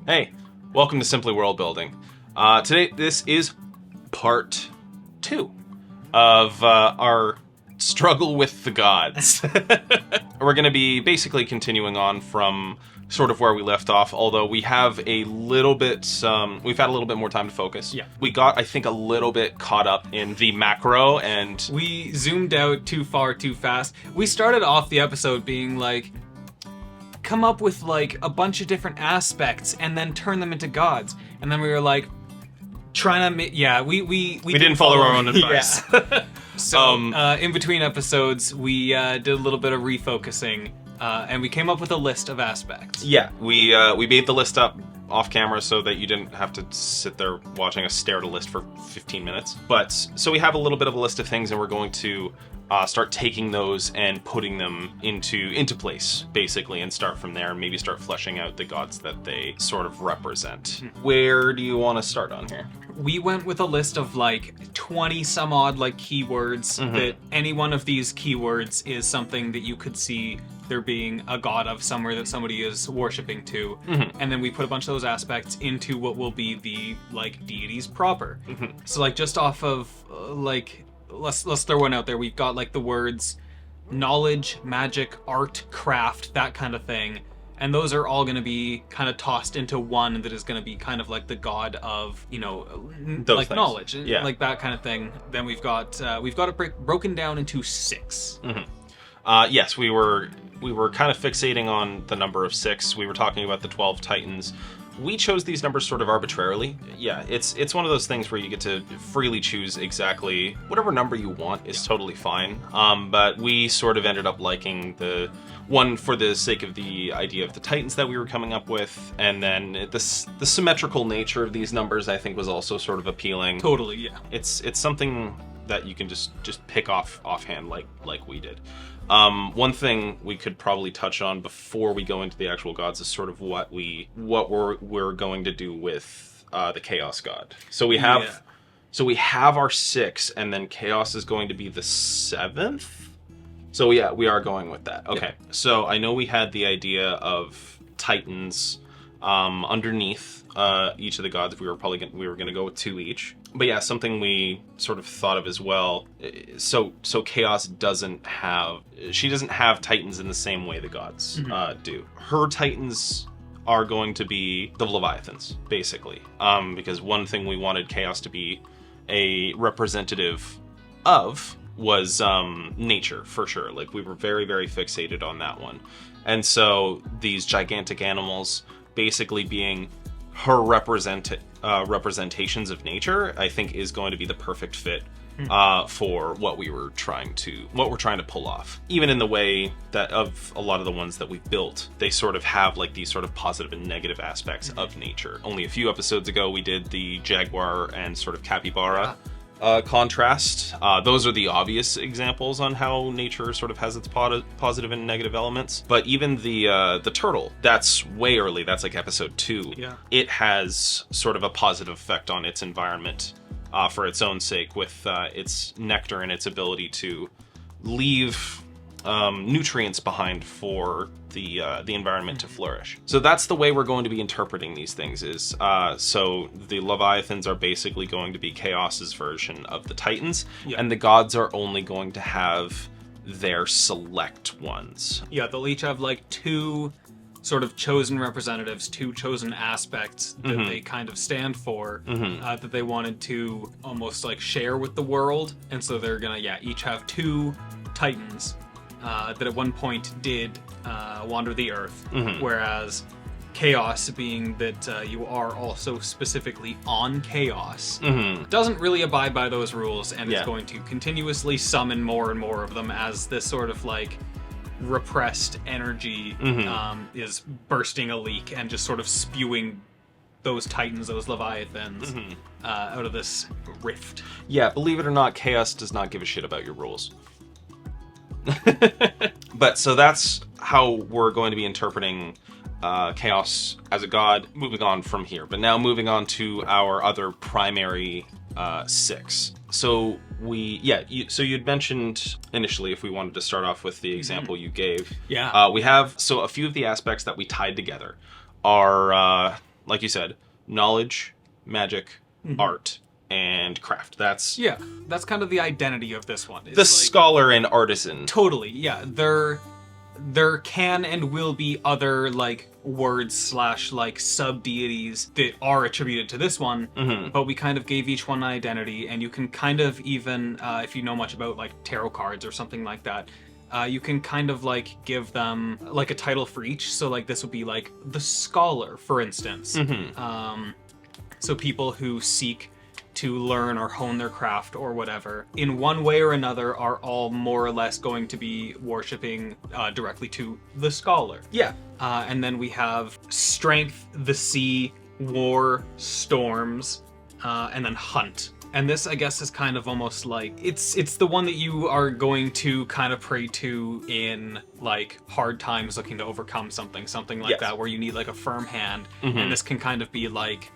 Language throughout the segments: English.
Hey, welcome to Simply Worldbuilding. Today, this is part 2 of our struggle with the gods. We're going to be basically continuing on from sort of where we left off, although we have a little bit, we've had a little bit more time to focus. Yeah. We got, I think, a little bit caught up in the macro, and We zoomed out too far too fast. We started off the episode being like, come up with like a bunch of different aspects and then turn them into gods. And then we were like, trying to make, yeah, we didn't follow our own advice. Yeah. So in between episodes, we did a little bit of refocusing, and we came up with a list of aspects. yeah, we made the list up off camera so that you didn't have to sit there watching us stare at a list for 15 minutes. But so we have a little bit of a list of things, and we're going to start taking those and putting them into place, basically, and start from there, and maybe start fleshing out the gods that they sort of represent. Where do you want to start on here? We went with a list of like 20 some odd like keywords that any one of these keywords is something that you could see there being a god of somewhere that somebody is worshipping to. And then we put a bunch of those aspects into what will be the like deities proper. So like just off of like let's throw one out there. We've got like the words knowledge, magic, art, craft, that kind of thing. And those are all going to be kind of tossed into one that is going to be kind of like the god of, you know, Those like things. knowledge, Yeah. like that kind of thing. Then we've got it broken down into 6. Yes, we were kind of fixating on the number of 6. We were talking about the 12 titans. We chose these numbers sort of arbitrarily. Yeah, it's one of those things where you get to freely choose exactly whatever number you want is totally fine. But we sort of ended up liking the one for the sake of the idea of the titans that we were coming up with, and then the symmetrical nature of these numbers I think was also sort of appealing. Totally, yeah. It's something that you can just pick offhand like we did. One thing we could probably touch on before we go into the actual gods is sort of what we're going to do with the chaos god. So we have our 6, and then chaos is going to be the 7th. So yeah, we are going with that. Okay. Yeah. So I know we had the idea of titans underneath each of the gods. We were going to go with 2 each. But yeah, something we sort of thought of as well. So Chaos doesn't have titans in the same way the gods do. Her titans are going to be the Leviathans, basically. Because one thing we wanted Chaos to be a representative of was nature, for sure. Like, we were very, very fixated on that one. And so these gigantic animals basically being her representations of nature, I think, is going to be the perfect fit for what we're trying to pull off. Even in the way that of a lot of the ones that we've built, they sort of have like these sort of positive and negative aspects of nature. Only a few episodes ago, we did the jaguar and sort of capybara contrast. Those are the obvious examples on how nature sort of has its positive and negative elements. But even the turtle, that's way early. That's like episode 2. Yeah. It has sort of a positive effect on its environment for its own sake, with its nectar and its ability to leave nutrients behind for the environment to flourish. So that's the way we're going to be interpreting these things. Is so the Leviathans are basically going to be Chaos's version of the Titans, and the gods are only going to have their select ones. Yeah, they'll each have like 2 sort of chosen representatives, 2 chosen aspects that they kind of stand for, that they wanted to almost like share with the world. And so they're gonna each have 2 titans that at one point did wander the earth, whereas Chaos, being that you are also specifically on Chaos, doesn't really abide by those rules, and is going to continuously summon more and more of them as this sort of like repressed energy is bursting a leak and just sort of spewing those titans, those leviathans, out of this rift. Yeah, believe it or not, Chaos does not give a shit about your rules. But so that's how we're going to be interpreting Chaos as a god, moving on from here. But now moving on to our other primary 6. So so you'd mentioned initially, if we wanted to start off with the example you gave. Yeah. We have, so a few of the aspects that we tied together are like you said, knowledge, magic, art, and craft. That's that's kind of the identity of this one. It's the like, scholar and artisan. totally, yeah. There can and will be other like words / like sub deities that are attributed to this one, but we kind of gave each one an identity, and you can kind of even if you know much about like tarot cards or something like that, you can kind of like give them like a title for each. So like this would be like the scholar, for instance. So people who seek to learn or hone their craft or whatever, in one way or another, are all more or less going to be worshipping directly to the scholar. Yeah. And then we have strength, the sea, war, storms, and then hunt. And this, I guess, is kind of almost like it's the one that you are going to kind of pray to in like hard times, looking to overcome something like that, where you need like a firm hand. And this can kind of be like,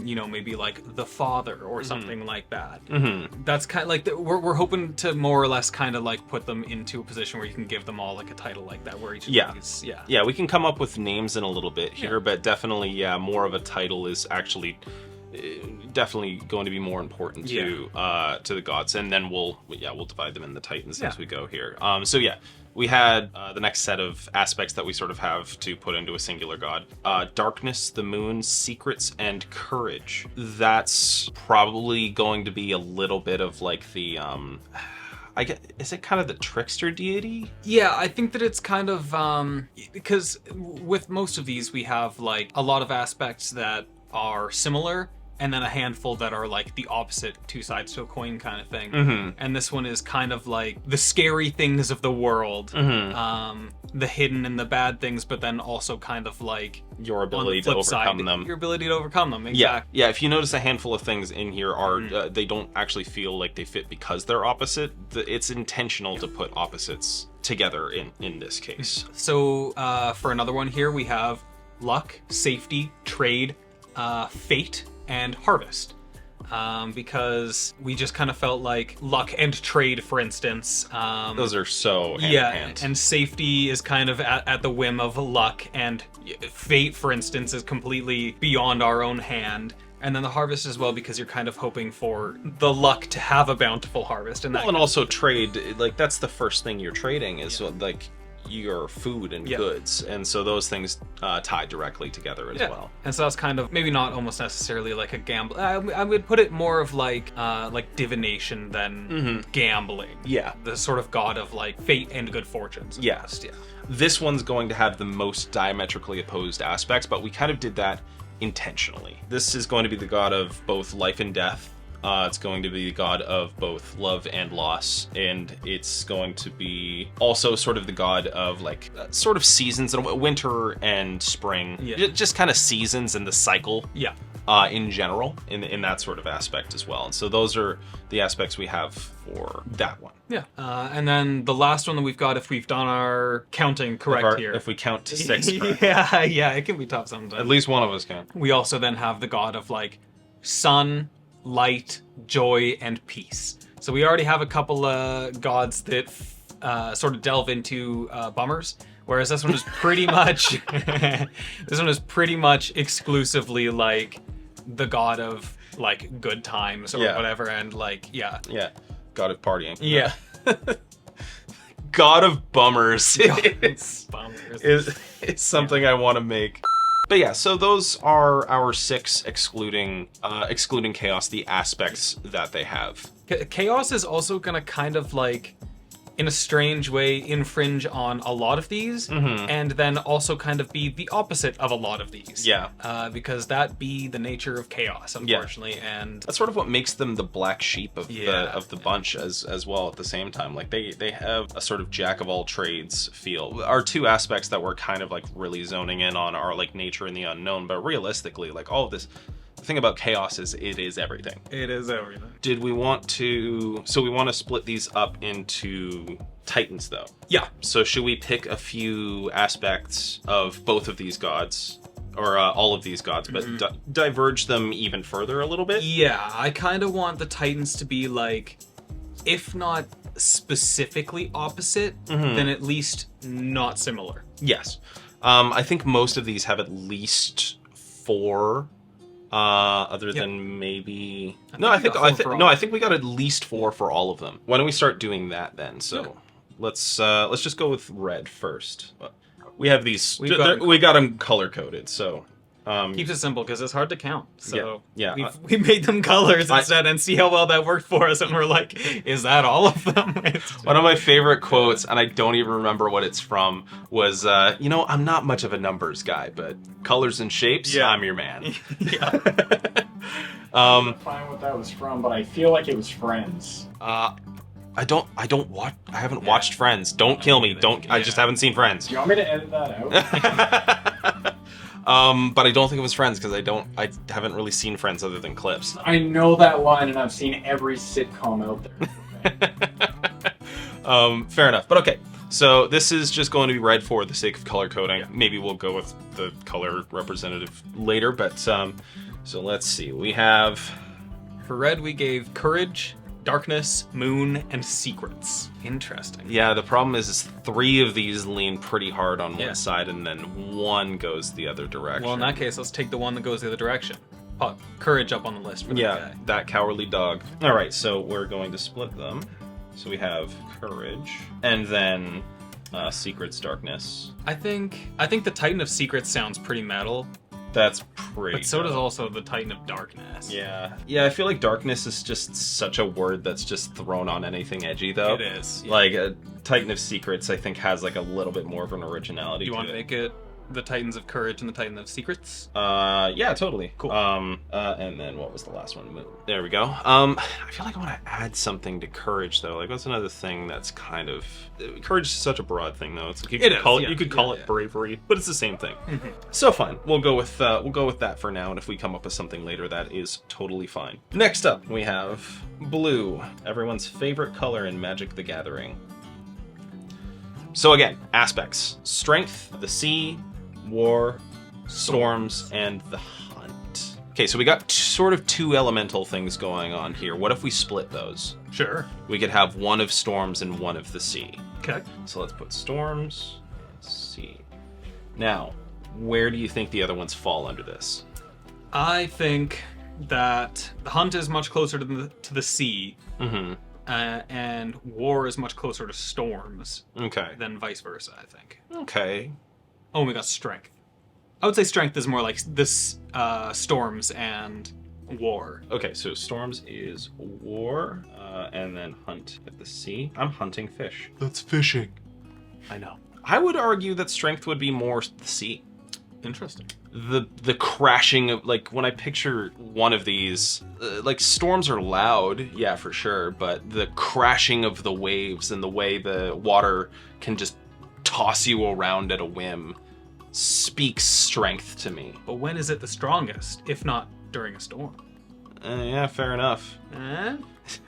you know, maybe like the father or something like that. That's kind of like we're hoping to more or less kind of like put them into a position where you can give them all like a title like that, where each of these, we can come up with names in a little bit here, but definitely more of a title is actually definitely going to be more important to the gods, and then we'll divide them in the titans as we go here. So we had the next set of aspects that we sort of have to put into a singular god. Darkness, the moon, secrets, and courage. That's probably going to be a little bit of like the I get, is it kind of the trickster deity? Yeah, I think that it's kind of because with most of these we have like a lot of aspects that are similar, and then a handful that are like the opposite, two sides to a coin kind of thing. And this one is kind of like the scary things of the world, the hidden and the bad things, but then also kind of like your ability to overcome them. Your ability to overcome them, exactly. Yeah, if you notice, a handful of things in here are, they don't actually feel like they fit because they're opposite. It's intentional to put opposites together in this case. So for another one here, we have luck, safety, trade, fate, and harvest, because we just kind of felt like luck and trade, for instance, those are so hand in hand. And safety is kind of at the whim of luck, and fate, for instance, is completely beyond our own hand. And then the harvest as well, because you're kind of hoping for the luck to have a bountiful harvest. And also trade, like that's the first thing you're trading is like your food and goods, and so those things tie directly together as well. And so that's kind of maybe not almost necessarily like a gamble. I would put it more of like divination than gambling. Yeah, the sort of god of like fate and good fortunes. This one's going to have the most diametrically opposed aspects, but we kind of did that intentionally. This is going to be the god of both life and death. It's going to be the god of both love and loss, and it's going to be also sort of the god of like sort of seasons, and winter and spring, just kind of seasons and the cycle. In general, in that sort of aspect as well. And so those are the aspects we have for that one. And then the last one that we've got, if we've done our counting correct here. If we count to 6 correct. It can be tough sometimes. At least one of us can. We also then have the god of like sun, light, joy, and peace. So we already have a couple gods that sort of delve into bummers, whereas this one is pretty much exclusively like the god of like good times or whatever, and like god of partying. God of bummers. Bummers is something I want to make. But so those are our 6, excluding chaos, the aspects that they have. Chaos is also gonna kind of like, in a strange way, infringe on a lot of these, and then also kind of be the opposite of a lot of these. Because that be the nature of chaos, unfortunately, and that's sort of what makes them the black sheep of the bunch as well. At the same time, like they have a sort of jack of all trades feel. Our 2 aspects that we're kind of like really zoning in on are like nature and the unknown, but realistically, like all of this. The thing about chaos is it is everything. It is everything. Did we want to... So we want to split these up into titans, though. So should we pick a few aspects of both of these gods? Or all of these gods, but diverge them even further a little bit? I kind of want the titans to be like, if not specifically opposite, then at least not similar. Yes. I think most of these have at least 4. Other than maybe I think we got at least 4 for all of them. Why don't we start doing that then? So let's just go with red first. We have these. We got them color coded. So keeps it simple because it's hard to count. So yeah, we made them colors instead and see how well that worked for us. And we're like, is that all of them? One of my favorite quotes, and I don't even remember what it's from, was, I'm not much of a numbers guy, but colors and shapes, I'm your man. I'm fine what that was from, but I feel like it was Friends. I haven't watched Friends. Don't kill me. I just haven't seen Friends. Do you want me to edit that out? But I don't think it was Friends because I haven't really seen Friends other than clips. I know that line and I've seen every sitcom out there. Fair enough. But okay, so this is just going to be red for the sake of color coding. Yeah. Maybe we'll go with the color representative later, but so let's see. We have... For red, we gave courage, darkness, moon, and secrets. Interesting. Yeah, the problem is 3 of these lean pretty hard on one side, and then 1 goes the other direction. Well, in that case, let's take the one that goes the other direction. Put courage up on the list for that guy. That cowardly dog. All right, so we're going to split them. So we have courage, and then secrets, darkness. I think the Titan of Secrets sounds pretty metal. That's pretty. But so does also the Titan of Darkness. Yeah. Yeah, I feel like darkness is just such a word that's just thrown on anything edgy, though. It is. Yeah. Like, Titan of Secrets, I think, has like a little bit more of an originality. You want to make it the Titans of Courage and the Titan of Secrets? Yeah, totally. Cool. And then what was the last one? Moon. There we go. I feel like I want to add something to courage, though. Like, what's another thing that's kind of... Courage is such a broad thing, though. It's like you could call it bravery, but it's the same thing. Mm-hmm. So fine. We'll go with that for now, and if we come up with something later, that is totally fine. Next up, we have blue. Everyone's favorite color in Magic the Gathering. So again, aspects. Strength, the sea, war, storms, and the hunt. Okay, so we got sort of 2 elemental things going on here. What if we split those? Sure. We could have 1 of storms and 1 of the sea. Okay. So let's put storms, sea. Now, where do you think the other ones fall under this? I think that the hunt is much closer to the sea. Mm-hmm. And war is much closer to storms. Okay. Than vice versa, I think. Okay. Oh, we got strength. I would say strength is more like this storms and war. Okay, so storms is war, and then hunt at the sea. I'm hunting fish. That's fishing. I know. I would argue that strength would be more the sea. Interesting. The crashing of, like, when I picture one of these, like, storms are loud, yeah, for sure, but the crashing of the waves and the way the water can just toss you around at a whim speaks strength to me. But when is it the strongest, if not during a storm? Yeah, fair enough.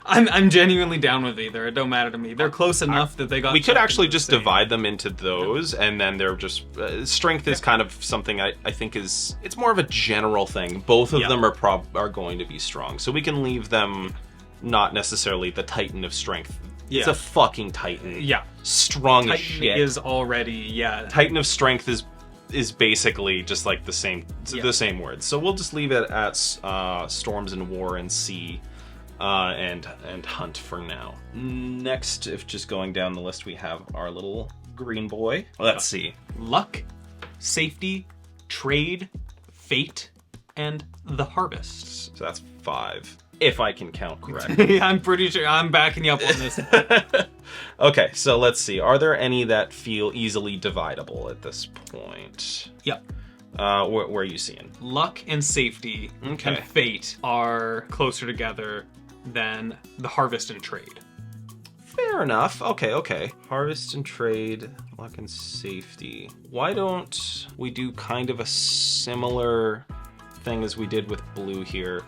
I'm genuinely down with either. It don't matter to me. They're close enough that they got... We could actually just divide them into those, and then they're just... strength is kind of something I think is... It's more of a general thing. Both of them are going to be strong. So we can leave them not necessarily the Titan of Strength. Yeah. It's a fucking Titan. Yeah. Strong Titan as shit. is already... Titan of Strength is basically just like the same word. So we'll just leave it at storms and war and sea. And hunt for now. Next, if just going down the list, we have our little green boy. Let's see. Luck, safety, trade, fate, and the harvest. So that's 5, if I can count correctly. I'm pretty sure I'm backing you up on this. Okay, so let's see. Are there any that feel easily dividable at this point? Yep. Where are you seeing? Luck and safety and fate are closer together than the harvest and trade. Fair enough. Okay. Harvest and trade, luck and safety. Why don't we do kind of a similar thing as we did with blue here,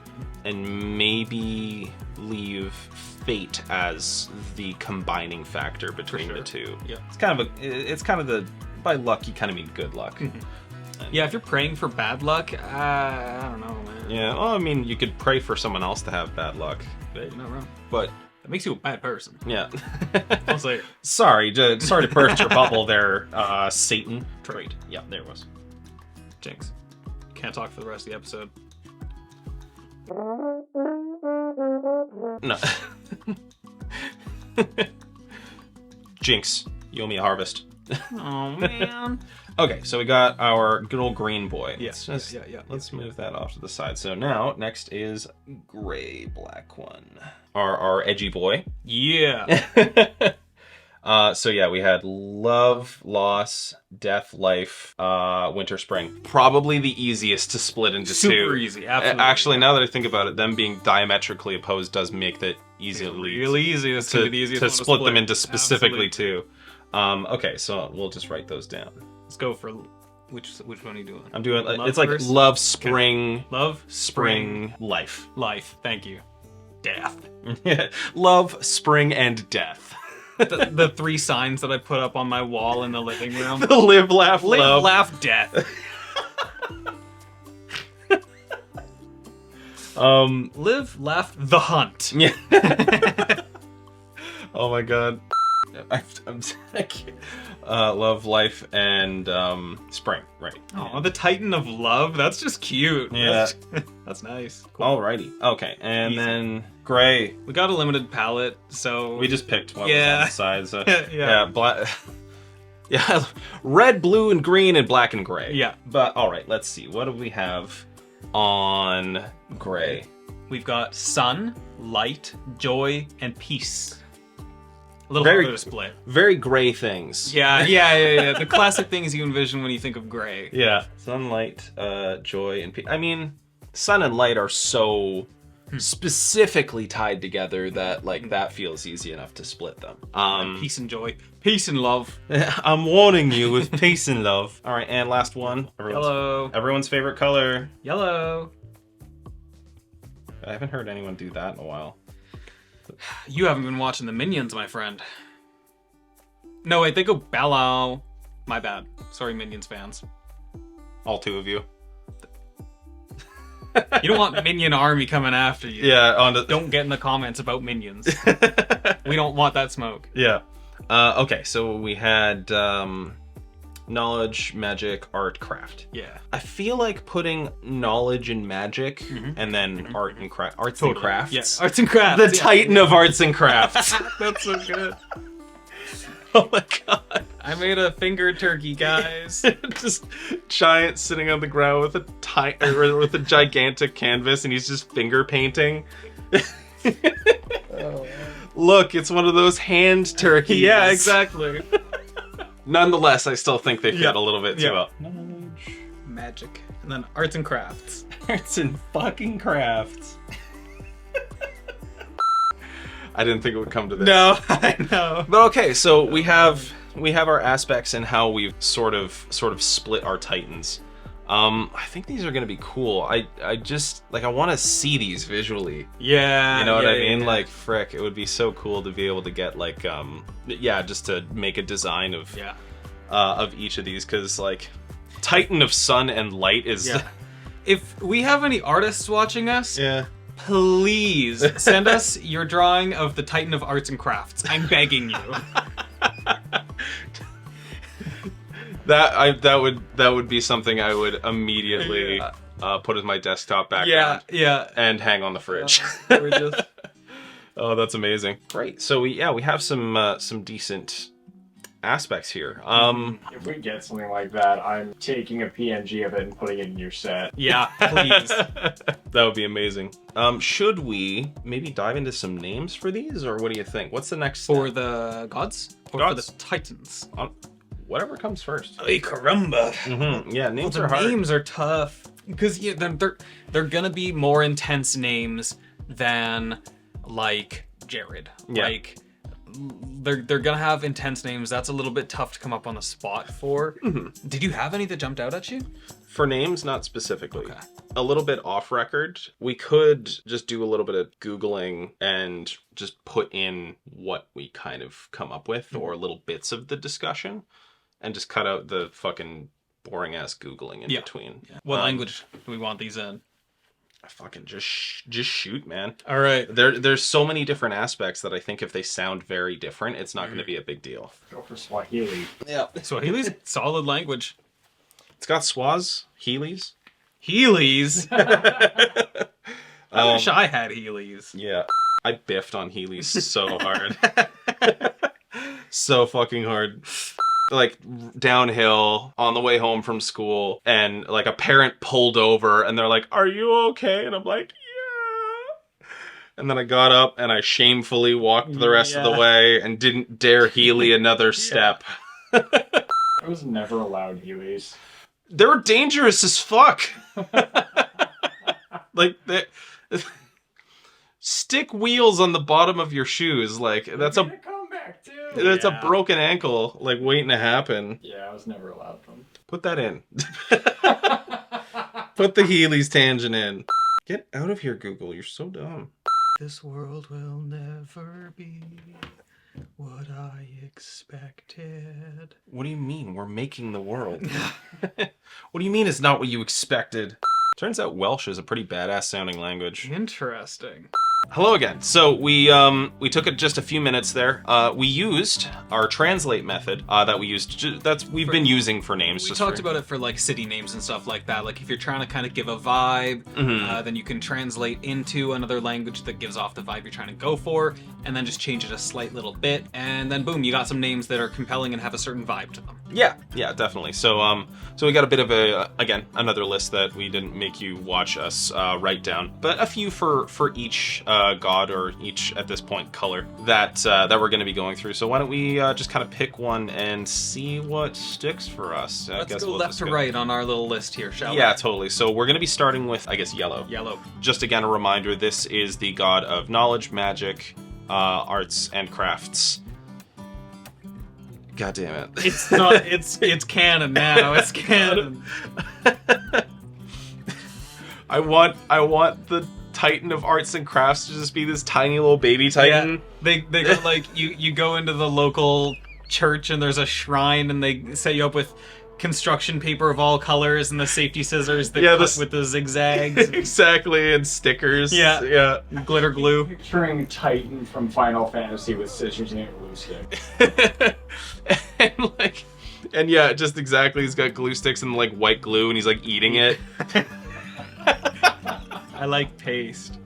and maybe leave fate as the combining factor between the two? Yeah. It's kind of the, by luck you kind of mean good luck. Yeah, if you're praying for bad luck, I don't know, man. Yeah, well, I mean, you could pray for someone else to have bad luck. You're not wrong. But it makes you a bad person. Yeah. I'll say it. Sorry to burst your bubble there, Satan. Trade. Yeah, there it was. Jinx. Can't talk for the rest of the episode. No. Jinx, you owe me a harvest. Oh man. Okay, so we got our good old green boy. Yeah, Let's move that off to the side. So now, next is gray black one. Our edgy boy. Yeah. So yeah, we had love, loss, death, life, winter, spring. Probably the easiest to split into two. Super easy, absolutely. Actually, now that I think about it, them being diametrically opposed does make that easily Really easy. That's gonna be the easiest one to split them into Absolutely. specifically two. Okay, so we'll just write those down. Let's go for which one are you doing? I'm doing Love it's like first? love, spring, Love, spring, life. life. Thank you. Death. Love, spring, and death. The three signs that I put up on my wall in the living room. The live, laugh, Live, love. laugh, death. Live, laugh, the hunt. Yeah. Oh my god. I'm sick. Love, life, and spring. Right. Oh, the Titan of Love. That's just cute. Yeah. That's nice. Cool. Alrighty. Okay, and Easy. then gray. We got a limited palette, so We just picked what Yeah. was on the side. So Yeah. black. Yeah, red, blue, and green, and black and gray. Yeah. But all right, let's see. What do we have on gray? we've got sun, light, joy, and peace. A little Very- harder to split. Very gray things. Yeah. The classic things you envision when you think of gray. Yeah. Sunlight, joy, and peace. I mean, sun and light are so specifically tied together that like that feels easy enough to split them. Peace and joy. Peace and love. I'm warning you with peace and love. All right, and last one. Yellow. Everyone's favorite color. Yellow. I haven't heard anyone do that in a while. You haven't been watching the Minions, my friend. No, wait, they go Bellow. My bad. Sorry, Minions fans. All two of you. You don't want Minion Army coming after you. Yeah, on the... Don't get in the comments about Minions. We don't want that smoke. Yeah. Okay, so we had knowledge, magic, art, craft. Yeah. I feel like putting knowledge and magic and then art and arts and crafts. Yeah, arts and crafts. The titan of arts and crafts. That's so good. Oh my god. I made a finger turkey, guys. Just giant sitting on the ground with with a gigantic canvas and he's just finger painting. Look, it's one of those hand turkeys. Yeah, exactly. Nonetheless, I still think they fit a little bit too well. Knowledge, magic, and then arts and crafts. Arts and fucking crafts. I didn't think it would come to this. No, I know. But okay, so we have our aspects and how we've sort of split our titans. I think these are gonna be cool. I just like I want to see these visually. Yeah, You know what I mean? yeah. Like frick, it would be so cool to be able to get like just to make a design of each of these because like Titan of Sun and Light is Yeah. If we have any artists watching us, yeah. please send us your drawing of the Titan of Arts and Crafts. I'm begging you. That would be something I would immediately put as my desktop background. Yeah. And hang on the fridge. We're just... Oh, that's amazing. Great. So we have some decent aspects here. If we get something like that, I'm taking a PNG of it and putting it in your set. Yeah, please. That would be amazing. Should we maybe dive into some names for these, or what do you think? What's the next step? For the gods? Or Gods. for the titans? Whatever comes first. Ay, caramba. Yeah, names The are hard. names are tough. Because they're gonna be more intense names than, like, Jared. Yeah. Like, they're gonna have intense names. That's a little bit tough to come up on the spot for. Did you have any that jumped out at you? For names, not specifically. Okay. A little bit off record. We could just do a little bit of Googling and just put in what we kind of come up with or little bits of the discussion and just cut out the fucking boring ass Googling in between. Yeah. What language do we want these in? Fucking just shoot, man. All right. There's so many different aspects that I think if they sound very different, it's not going to be a big deal. Go for Swahili. Yeah. Swahili's solid language. It's got Swaz, Heelys. Heelys? I wish Um, I had Heelys. Yeah, I biffed on Heelys so hard. So fucking hard. Like downhill on the way home from school, and like a parent pulled over and they're like, "Are you okay?" And I'm like, "Yeah." And then I got up and I shamefully walked the rest of the Yeah. way and didn't dare Heely another step. I was never allowed Heelys. They were dangerous as fuck. Like they stick wheels on the bottom of your shoes. Like that's a comeback too. that's a Yeah. broken ankle, like waiting to happen. Yeah, I was never allowed them. Put that in. Put the Heelys tangent in. Get out of here, Google. You're so dumb. This world will never be what I expected. What do you mean? We're making the world. What do you mean it's not what you expected? Turns out Welsh is a pretty badass sounding language. Interesting. Hello again. So we took it just a few minutes there. We used our translate method that we used. We've been using for names. We talked about it for like city names and stuff like that. Like if you're trying to kind of give a vibe, then you can translate into another language that gives off the vibe you're trying to go for, and then just change it a slight little bit, and then boom, you got some names that are compelling and have a certain vibe to them. Yeah, definitely. So we got a bit of a again another list that we didn't make you watch us write down, but a few for each god or each at this point color that we're going to be going through. So why don't we just kind of pick one and see what sticks for us? Let's go left to right on our little list here, shall we? Yeah, totally. So we're going to be starting with, I guess, yellow. Yellow. Just again a reminder, this is the god of knowledge, magic, arts, and crafts. God damn it. It's not. It's canon now. It's canon. I want the Titan of arts and crafts to just be this tiny little baby Titan. Yeah, they go like you go into the local church and there's a shrine and they set you up with construction paper of all colors and the safety scissors that cut with the zigzags. Exactly, and stickers. Yeah. Glitter glue. Picturing Titan from Final Fantasy with scissors and a glue stick. and yeah, just exactly. He's got glue sticks and like white glue, and he's like eating it. I like paste.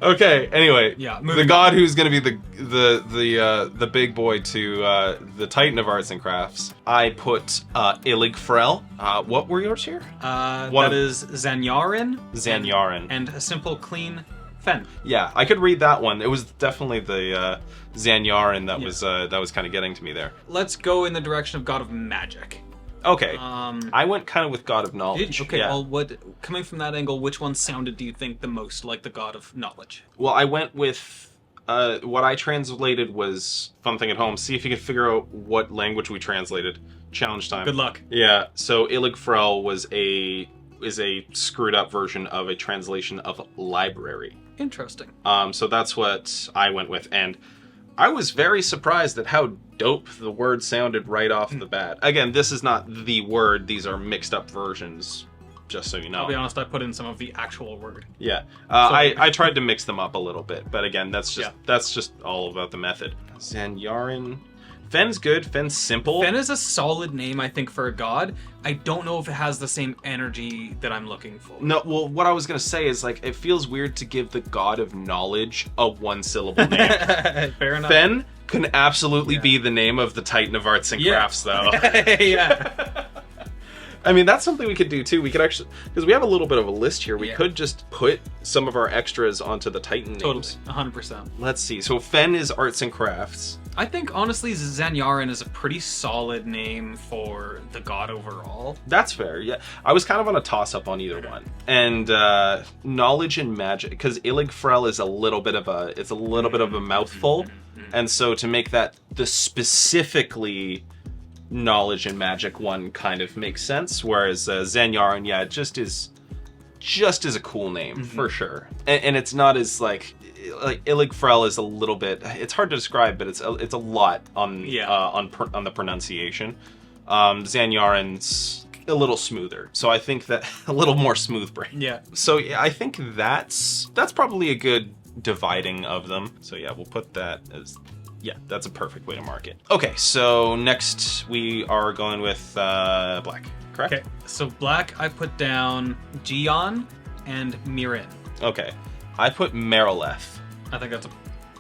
Okay. Anyway, Yeah, the moving god who's going to be the big boy to the Titan of arts and crafts. I put Iligfrel. What were yours here? That is Zanyarin. Zanyarin. And a simple, clean Fen. Yeah, I could read that one. It was definitely the Zanyarin that was kind of getting to me there. Let's go in the direction of God of Magic. Okay. I went kind of with God of Knowledge. Okay, yeah. well, coming from that angle, which one sounded, do you think, the most like the God of Knowledge? Well, I went with what I translated was Fun Thing at Home. See if you can figure out what language we translated. Challenge time. Good luck. Yeah. So Iligfrel is a screwed up version of a translation of library. Interesting. So that's what I went with, and I was very surprised at how dope the word sounded right off the bat. Again, this is not the word; these are mixed up versions. Just so you know. I'll be honest, I put in some of the actual word. Yeah, I tried to mix them up a little bit, but again, that's just all about the method. Zanyarin. Fen's good. Fen's simple. Fen is a solid name, I think, for a god. I don't know if it has the same energy that I'm looking for. No, well, what I was gonna say is like it feels weird to give the god of knowledge a one-syllable name. Fair enough. Fen can absolutely be the name of the Titan of arts and crafts, though. Yeah. I mean, that's something we could do too. We could actually, because we have a little bit of a list here. We could just put some of our extras onto the Titan names. Totally, 100%. Let's see. So Fen is arts and crafts. I think, honestly, Zanyarin is a pretty solid name for the god overall. That's fair, yeah. I was kind of on a toss-up on either one. And knowledge and magic, because Iligfrel is a little bit of a mouthful. And so to make that the specifically knowledge and magic one kind of makes sense, whereas Zanyarin, yeah, it just is a cool name for sure, and it's not as like Iligfrel is a little bit. It's hard to describe, but it's a lot on the pronunciation. Zanyarin's a little smoother, so I think that a little more smooth brain. Yeah. So yeah, I think that's probably a good dividing of them. So yeah, we'll put that as. Yeah, that's a perfect way to mark it. Okay, so next we are going with black. correct? Okay, so black I put down Gion and Mirin. Okay. I put Merileth. I think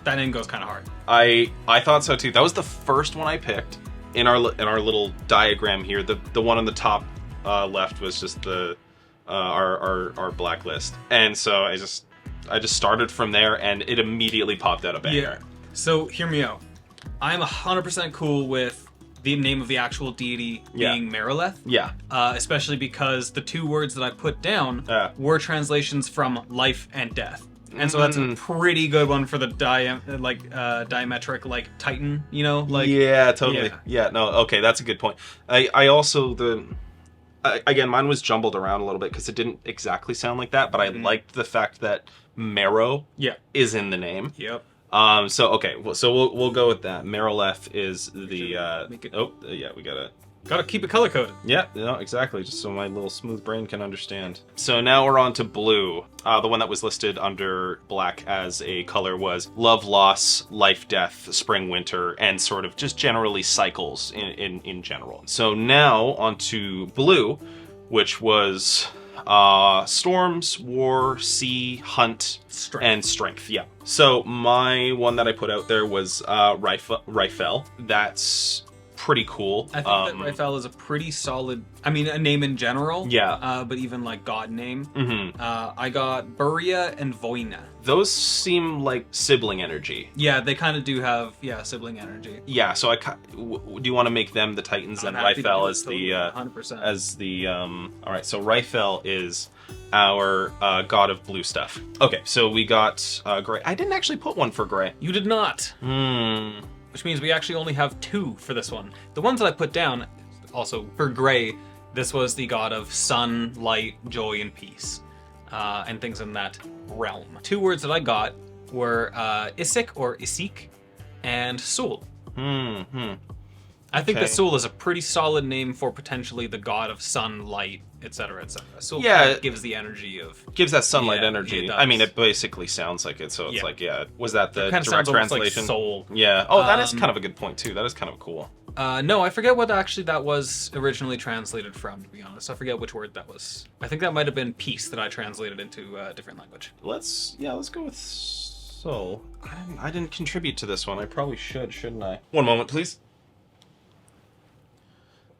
that name goes kind of hard. I thought so too. That was the first one I picked in our little diagram here. The one on the top left was just the our blacklist, and so I just started from there, and it immediately popped out a banger. Yeah. So hear me out. I'm 100% cool with the name of the actual deity being Merileth. Yeah. Especially because the two words that I put down were translations from life and death. And so that's a pretty good one for the diametric like Titan, you know? Like yeah, totally. Yeah, no, okay, that's a good point. I also again, mine was jumbled around a little bit because it didn't exactly sound like that, but I liked the fact that Marrow is in the name. Yep. So okay, so we'll go with that. Merileth is the we gotta keep it color coded. Yeah, no, exactly, just so my little smooth brain can understand. So now we're on to blue. The one that was listed under black as a color was love, loss, life, death, spring, winter, and sort of just generally cycles in general. So now on to blue, which was storms, war, sea, hunt, and strength. Yeah. So my one that I put out there was Rifel. That's pretty cool. I think that Rifel is a pretty solid, I mean, a name in general. Yeah. But even like god name. Mm-hmm. I got Buria and Voina. Those seem like sibling energy. Yeah, they kind of do have sibling energy. Yeah. So do you want to make them the Titans and Rifel as the 100%. as the All right. So Rifel is our god of blue stuff. Okay. So we got gray. I didn't actually put one for gray. You did not. Which means we actually only have two for this one. The ones that I put down, also for gray, this was the god of sun, light, joy, and peace, and things in that realm. Two words that I got were Isik or Isik and Sul. I think that Sul is a pretty solid name for potentially the god of sun, light, etc., etc. Sul kind of gives the energy of... Gives that sunlight Yeah, energy. it does. I mean, it basically sounds like it, so it's like, was that the kind of direct sounds almost like translation? soul. Yeah. Oh, that is kind of a good point, too. That is kind of cool. No, I forget what actually that was originally translated from, to be honest. I forget which word that was. I think that might have been peace that I translated into a different language. Let's go with soul. I didn't contribute to this one. I probably should, shouldn't I? One moment, please.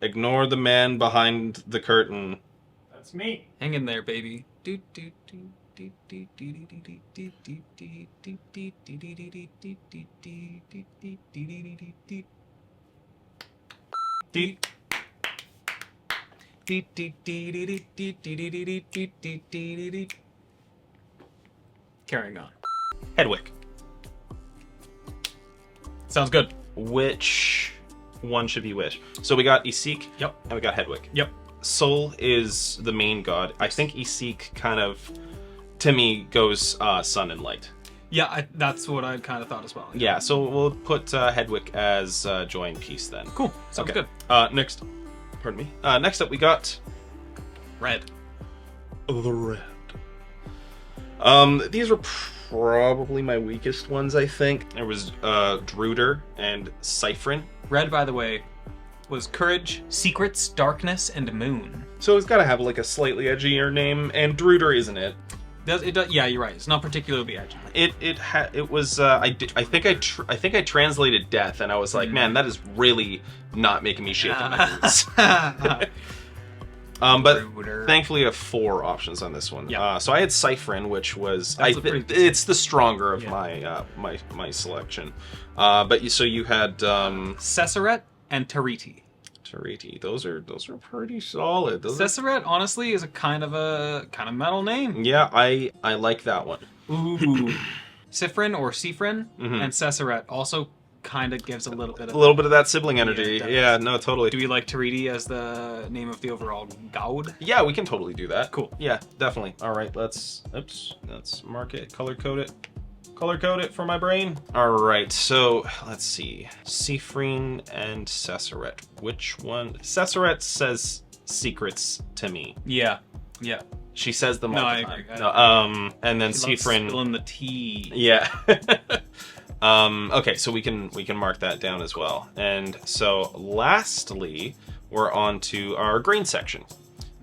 Ignore the man behind the curtain. That's me. Hang in there, baby. Carrying on. Hedwig. Sounds good. Which one should be which? So we got Isik. Yep. And we got Hedwig. Yep. Sol is the main god. I think Isik kind of, to me, goes sun and light. Yeah, that's what I kind of thought as well. Yeah, so we'll put Hedwig as joy and peace then. Cool. Sounds good. Next, pardon me. Next up, we got Red. the red. These were probably my weakest ones, I think. There was Druder and Cyphrin. Red, by the way, was courage, secrets, darkness, and moon. So it's got to have like a slightly edgier name, and Druder isn't it? It does, yeah, you're right. It's not particularly edgy. It was I think I translated death, and I was like, man, that is really not making me shake in my boots. But thankfully I have 4 options on this one. Yeah. So I had Cyphrin, which was it's the stronger of my selection. But you had Ceseret and Tariti. Tariti. Those are pretty solid. Ceseret, honestly, is a kind of metal name. Yeah, I like that one. Ooh. Sifrin or Sifrin and Ceseret also kind of gives a little bit of that sibling energy. Yeah, no, totally. Do we like Tariti as the name of the overall gaud? Yeah, we can totally do that. Cool. Yeah, definitely. All right, let's mark it, color code it for my brain. All right, so let's see. Sifrin and Ceseret. Which one? Ceseret says secrets to me. Yeah. She says them all the time. I agree. No, and then She loves Sifrin. spilling the tea. Yeah. Okay, so we can mark that down as well. And so lastly, we're on to our green section.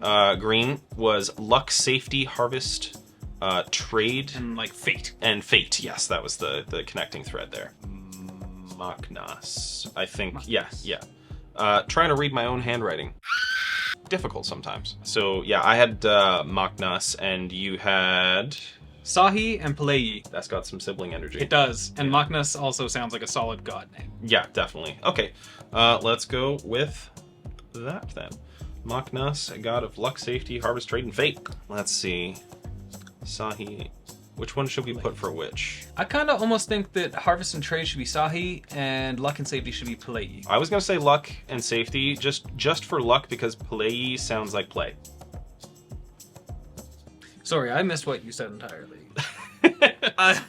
Green was luck, safety, harvest, trade, And like fate. and fate. Yes, that was the connecting thread there. Magnas, I think. Magnas. Yeah. Trying to read my own handwriting. Difficult sometimes. So yeah, I had Magnas, and you had. Sahi and Peleyi. That's got some sibling energy. It does. And Magnas also sounds like a solid god name. Yeah, definitely. Okay, let's go with that then. Magnas, a god of luck, safety, harvest, trade, and fate. Let's see. Sahi. Which one should we put for which? I kind of almost think that harvest and trade should be Sahi and luck and safety should be Peleyi. I was gonna say luck and safety, just for luck, because play sounds like play. Sorry, I missed what you said entirely.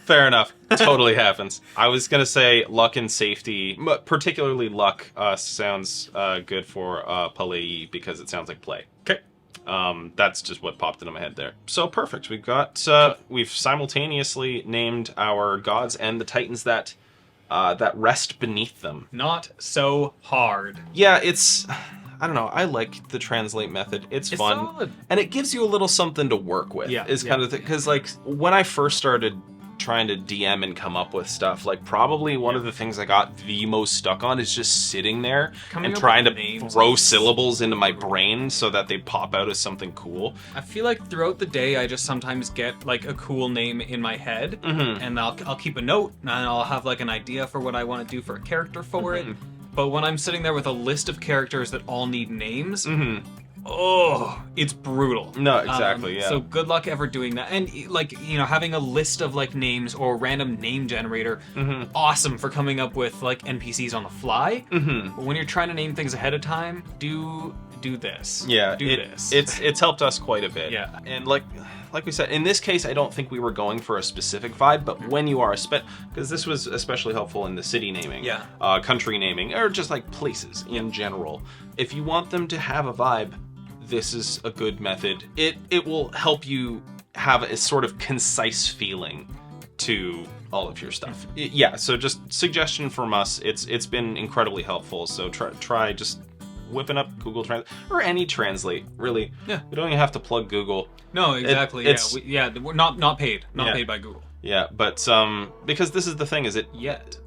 Fair enough. Totally happens. I was gonna say luck and safety, particularly luck, sounds good for play because it sounds like play. Okay. That's just what popped into my head there. So perfect. We've simultaneously named our gods and the titans that rest beneath them. Not so hard. Yeah, I don't know. I like the translate method. It's fun. Solid. And it gives you a little something to work with. Yeah, Is kind of because like when I first started trying to DM and come up with stuff, like probably one of the things I got the most stuck on is just sitting there Coming and up trying with to names. throw syllables into my brain so that they pop out as something cool. I feel like throughout the day, I just sometimes get like a cool name in my head, and I'll keep a note, and I'll have like an idea for what I want to do for a character for it. But when I'm sitting there with a list of characters that all need names, oh, it's brutal. No, exactly, yeah. So good luck ever doing that. And like, having a list of like names or a random name generator, awesome for coming up with like NPCs on the fly. But when you're trying to name things ahead of time, do this. Yeah, do this. It's helped us quite a bit. Yeah. And like we said, in this case, I don't think we were going for a specific vibe, but when you are because this was especially helpful in the city naming, Yeah. Country naming, or just like places in general. If you want them to have a vibe, this is a good method. It will help you have a sort of concise feeling to all of your stuff. Yeah. So just suggestion from us. It's been incredibly helpful. So try just whipping up Google Translate or any translate, really. Yeah. We don't even have to plug Google. No, exactly. We're not paid. Not paid by Google. Yeah, but because this is the thing, is it Yet.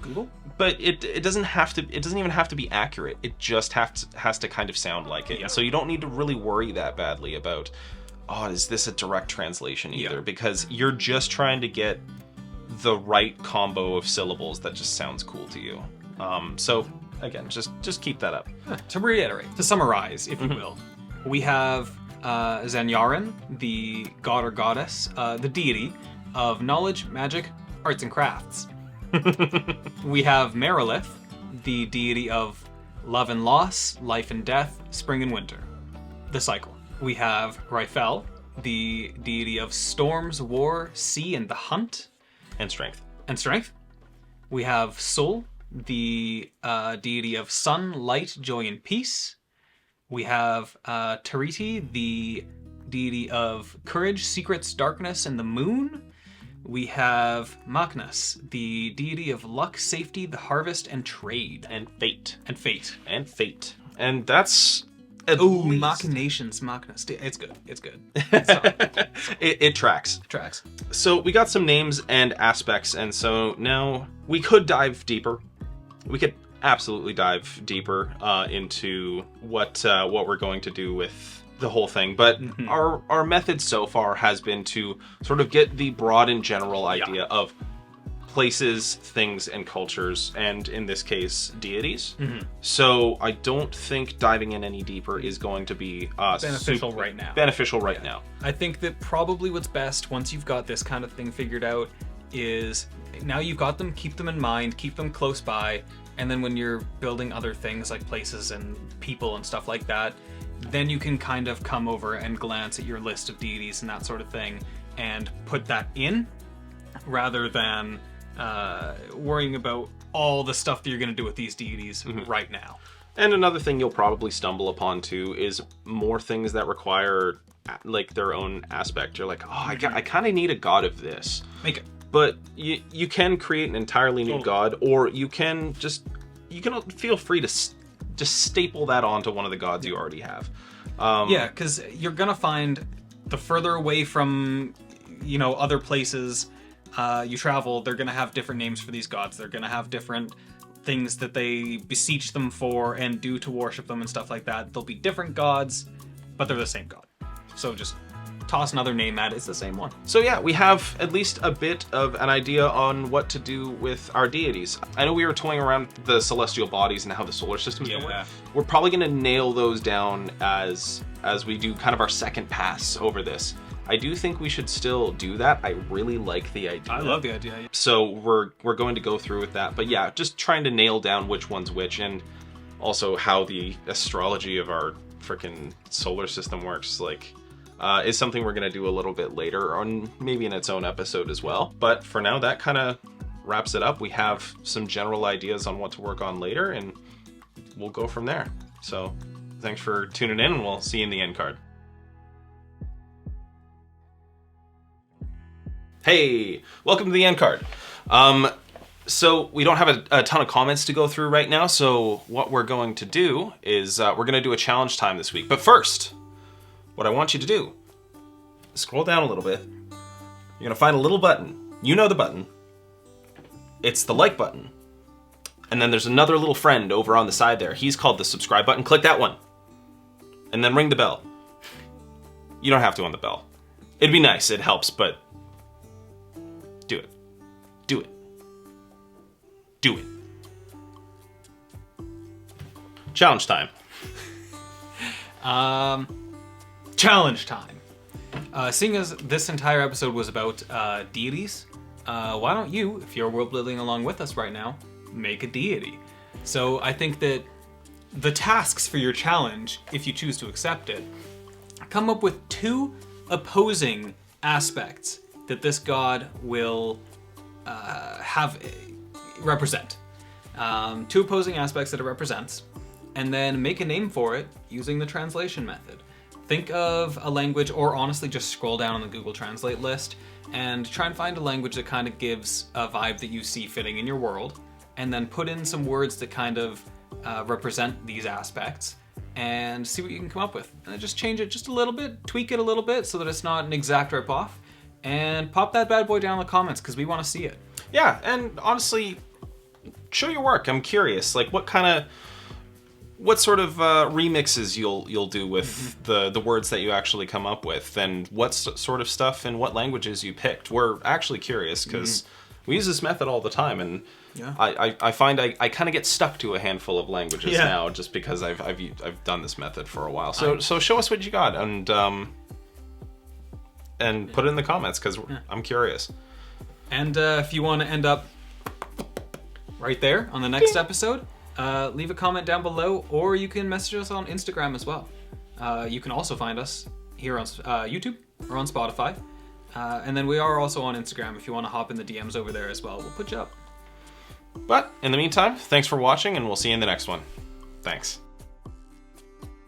Google? But it doesn't have to. It doesn't even have to be accurate. It just has to kind of sound like it. Yeah. So you don't need to really worry that badly about, is this a direct translation either? Yeah. Because you're just trying to get the right combo of syllables that just sounds cool to you. So again, just keep that up. To reiterate, to summarize, if you will, we have Zanyarin, the god or goddess, the deity of knowledge, magic, arts, and crafts. We have Merilith, the deity of love and loss, life and death, spring and winter, the cycle. We have Raifel, the deity of storms, war, sea, and the hunt, And strength. and strength. We have Sul, the deity of sun, light, joy, and peace. We have Tariti, the deity of courage, secrets, darkness, and the moon. We have Magnas, the deity of luck, safety, the harvest, and trade. And fate. And fate. And fate. And that's at Ooh, least... machinations, Magnas. It's good. It's good. It's solid. it tracks. Tracks. So we got some names and aspects, and so now we could dive deeper. We could absolutely dive deeper into what we're going to do with the whole thing. But our method so far has been to sort of get the broad and general idea of places, things, and cultures, and in this case, deities. So I don't think diving in any deeper is going to be Beneficial right now. Beneficial right now. I think that probably what's best once you've got this kind of thing figured out is now you've got them, keep them in mind, keep them close by, and then when you're building other things like places and people and stuff like that, then you can kind of come over and glance at your list of deities and that sort of thing and put that in rather than worrying about all the stuff that you're going to do with these deities right now. And another thing you'll probably stumble upon too is more things that require like their own aspect. You're like, I kind of need a god of this. Make it. But you can create an entirely new god, or you can just you can feel free to just staple that onto one of the gods you already have. Yeah, because you're gonna find the further away from, other places you travel, they're gonna have different names for these gods. They're gonna have different things that they beseech them for and do to worship them and stuff like that. They'll be different gods, but they're the same god. So just toss another name at it, it's the same one. So yeah, we have at least a bit of an idea on what to do with our deities. I know we were toying around the celestial bodies and how the solar system's gonna work. We're probably gonna nail those down as we do kind of our second pass over this. I do think we should still do that. I really like the idea. I love the idea. So we're going to go through with that. But yeah, just trying to nail down which one's which, and also how the astrology of our freaking solar system works, is something we're gonna do a little bit later on, maybe in its own episode as well. But for now, that kind of wraps it up. We have some general ideas on what to work on later, and we'll go from there. So thanks for tuning in, and we'll see you in the end card. Hey, welcome to the end card. So we don't have a ton of comments to go through right now, so what we're going to do is we're going to do a challenge time this week. But first, what I want you to do, scroll down a little bit. You're going to find a little button. You know the button. It's the like button. And then there's another little friend over on the side there. He's called the subscribe button. Click that one. And then ring the bell. You don't have to on the bell. It'd be nice. It helps, but do it. Do it. Do it. Challenge time. Challenge time. Seeing as this entire episode was about deities, why don't you, if you're world building along with us right now, make a deity? So I think that the tasks for your challenge, if you choose to accept it, come up with 2 opposing aspects that this god will represent. 2 opposing aspects that it represents, and then make a name for it using the translation method. Think of a language, or honestly just scroll down on the Google Translate list and try and find a language that kind of gives a vibe that you see fitting in your world, and then put in some words that kind of represent these aspects, and see what you can come up with. And then just change it just a little bit, tweak it a little bit so that it's not an exact rip-off, and pop that bad boy down in the comments because we want to see it. Yeah, and honestly, show your work. I'm curious, what sort of remixes you'll do with the words that you actually come up with, and what sort of stuff and what languages you picked. We're actually curious because we use this method all the time, and I find I kind of get stuck to a handful of languages now just because I've done this method for a while. So show us what you got, and put it in the comments because I'm curious. And if you want to end up right there on the next episode, leave a comment down below, or you can message us on Instagram as well. You can also find us here on YouTube or on Spotify. And then we are also on Instagram if you want to hop in the DMs over there as well. We'll put you up. But in the meantime, thanks for watching, and we'll see you in the next one. Thanks.